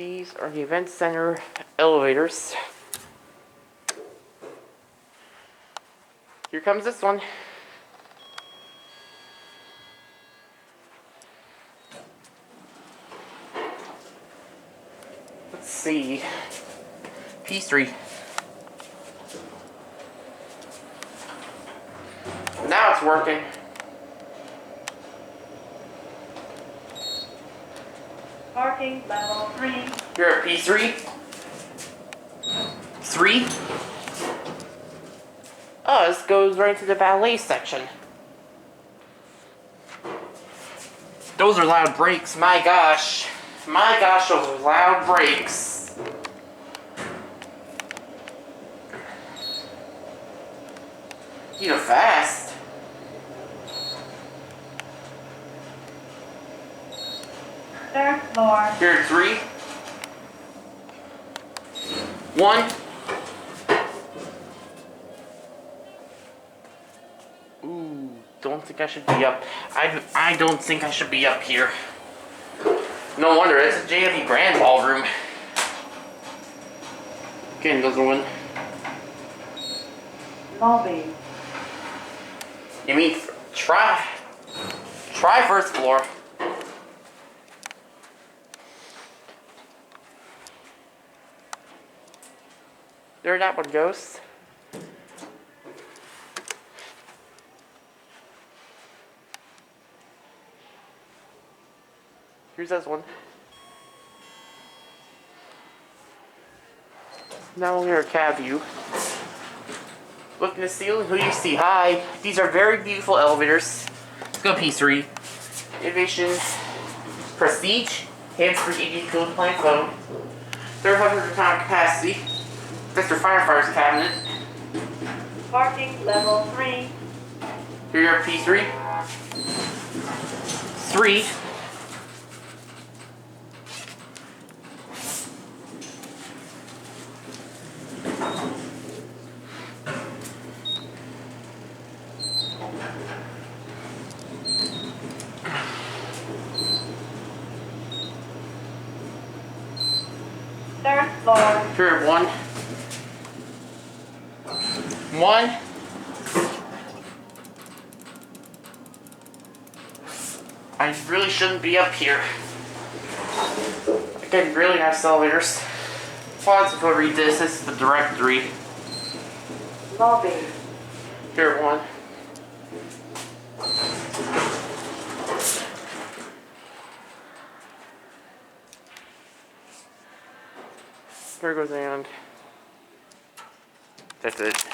These are the event center elevators. Here comes this one. Let's see. P3. Now it's working. Parking level 3. Here at P3. 3. Oh, this goes right to the valet section. Those are loud brakes, my gosh. My gosh, those are loud brakes. You're fast. Third floor. Here at 3. 1. Ooh, don't think I should be up. I don't think I should be up here. No wonder, it's a JW Grand Ballroom. Okay, another one. Lobby. You mean try first floor. There that one goes. Here's this one. Now we're at cab view. Look in the ceiling, who do you see? Hi. These are very beautiful elevators. Let's go P3. Innovation Prestige. Hands-free EV cooled plant phone. 300 pound capacity. That's your firefighter's cabinet. Parking level 3. Here you're at P3. 3. Third floor. Here at 1. 1. I really shouldn't be up here. Again, really nice elevators. Pause if I read this. This is the directory. Lobby. Here at 1. There goes and. That's it.